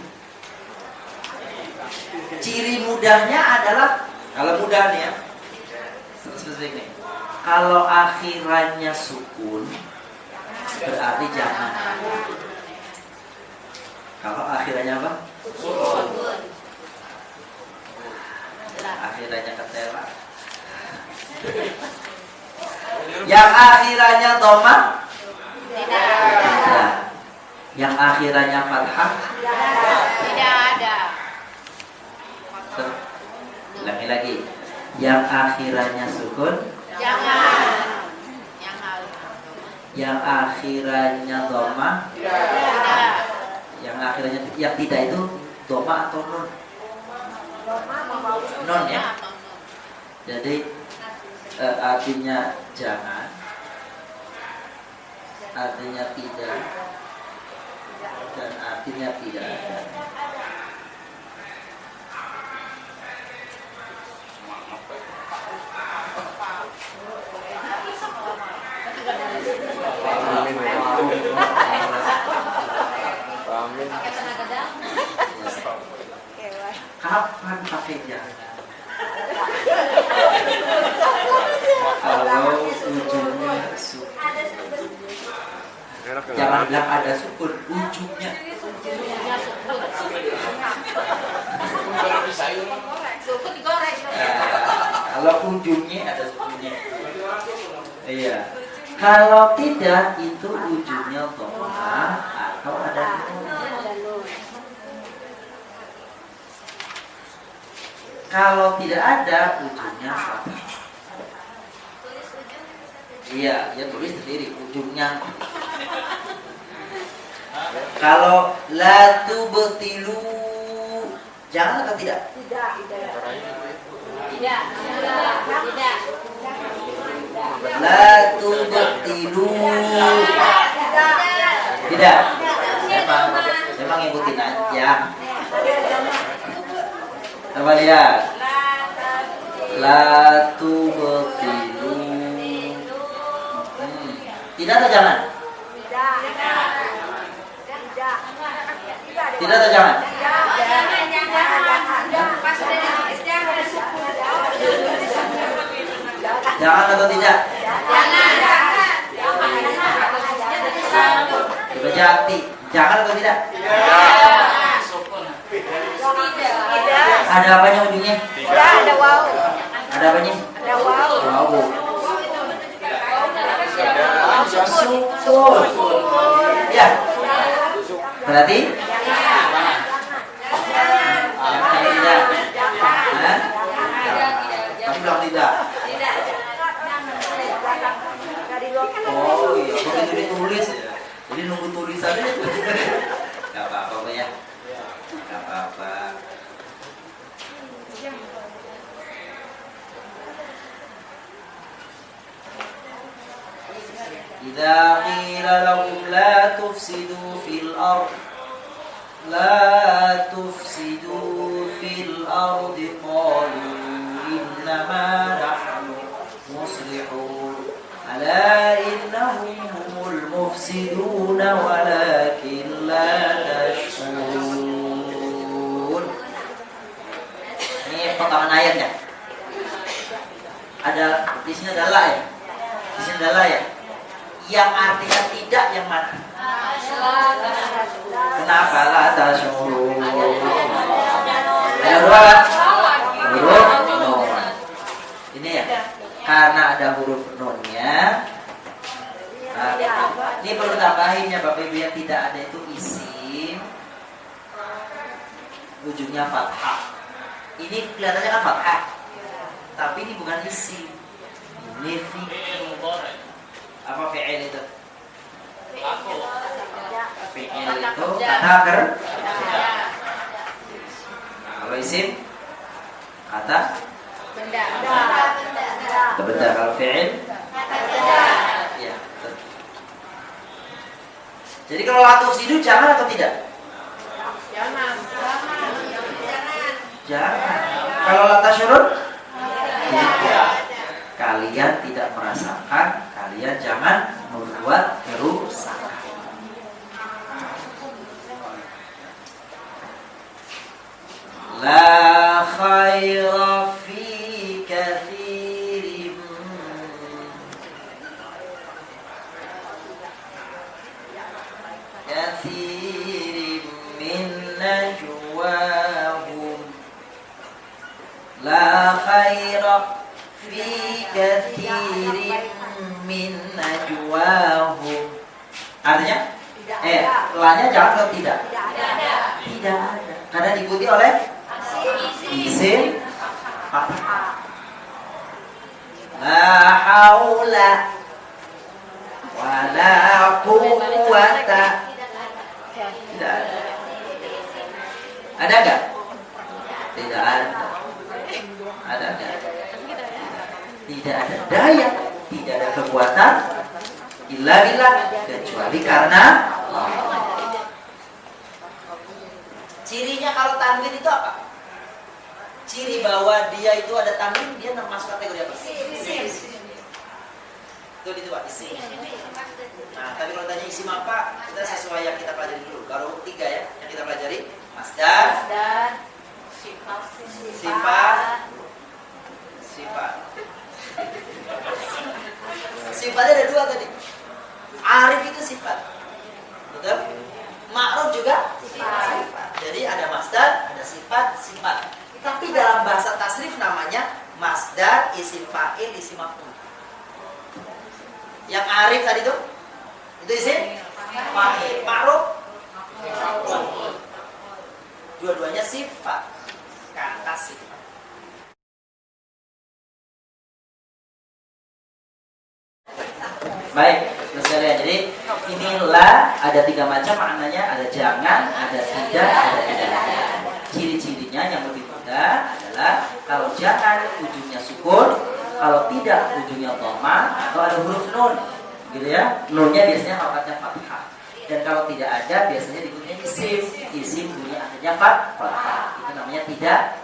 Ciri mudahnya adalah, kalau mudah nih ya, spesifik nih. Kalau akhirannya sukun, berarti jangan. Kalau akhirannya apa? Sukun. Akhirannya ketela. Yang akhirannya dhamma? Tidak. Yang akhirannya fathah? Tidak ada. Ulangi lagi. Yang akhirannya sukun? Jangan. Jangan. Yang akhirannya dhamma? Tidak. Yang akhirnya yang tidak itu dhamma atau nun? Non ya. Jadi artinya jangan, artinya tidak, dan artinya tidak ada. Kapan pakai jangan? Kalau ujungnya sukun, jangan bilang ada sukun, ujungnya. Sukun digoreng. Kalau ujungnya ada sukunnya. Iya. Kalau tidak itu ujungnya dhamma atau ada nun. Kalau tidak ada ujungnya fathah. Iya, ya tulis sendiri ujungnya. Kalau la tubtilu, jangan atau tidak? Tidak. Tidak. La tubtilu. Tidak. Saya ngikutin aja. Coba lihat. La tubtilu. Tidak atau jangan? Tidak atau jangan? Jangan atau tidak? Coba jawab. Jangan atau tidak? Ada apanya ujungnya? Ada wow. Ada apanya? Ada wow. Wow. Sukun. Ya. Berarti? Jangan tidak. Hah? Kamu bilang tidak. Oh iya, begitu ditulis ya. Jadi nunggu tulisannya. Gak apa-apa ya. Gak apa-apa. Idza qila lahum la tufsidu fil ard la tufsidu fil ardi qalu innama nahnu muslihun ala innahum humul mufsiduna walakin la tashkurun. Ini potongan ayatnya. Ada di sini ada la ya. Di sini ada la ya. Yang artinya tidak yang mana? Kenapa la tasyurun? Ayo dua. Huruf nun. Ini ya. Karena ada huruf nunnya. Nah, ini perlu tambahin ya Bapak Ibu, yang tidak ada itu isim. Ujungnya fathah. Ini kelihatannya kan fathah. Tapi ini bukan isim. Ini fi'il. Apa fi'il itu? Fi'il itu kata kerja. Kalau isim kata Benda. benda. Kalau fi'il ya. Jadi kalau la tufsidu jangan atau tidak? Jangan. Kalau la tasyurun tidak. Kalian tidak merasakan, kalian jangan membuat kerusakan. La khaira fi kathirin min najwahum. La khaira fi kathirin min najwahum. Artinya lanya jangan ke tidak. Tidak ada. Karena diikuti oleh isim fathah. La haula wala quwwata. Tidak ada. Ada enggak? Tidak ada. Ada enggak? Tidak ada daya, tidak ada kekuatan illa billah, kecuali karena Allah. Cirinya kalau tanwin itu apa? Ciri bahwa dia itu ada tanwin, dia termasuk kategori apa? Isim. Itu Pak, isim. Nah, tapi kalau tanya isim apa, kita sesuai yang kita pelajari dulu. Kalau 3 ya, yang kita pelajari, masdar, sifat. Sifatnya ada 2 tadi. Arif itu sifat, betul? Ma'ruf juga sifat. Jadi ada masdar, ada sifat. Tapi dalam bahasa tasrif namanya masdar, isim fa'il, isim maf'ul. Yang arif tadi itu isim fa'il. Ma'ruf maf'ul. Dua-duanya sifat, kata sifat. Baik, sekalian. Jadi inilah ada 3 macam maknanya, ada jangan, ada tidak, ada tidak. Ciri-cirinya yang lebih mudah adalah kalau jangan ujungnya sukun, kalau tidak ujungnya dhamma atau ada huruf nun, gitu ya. Nunnya biasanya harokatnya fathah. Dan kalau tidak ada biasanya diikuti isim bunyi akhirnya fathah. Itu namanya tidak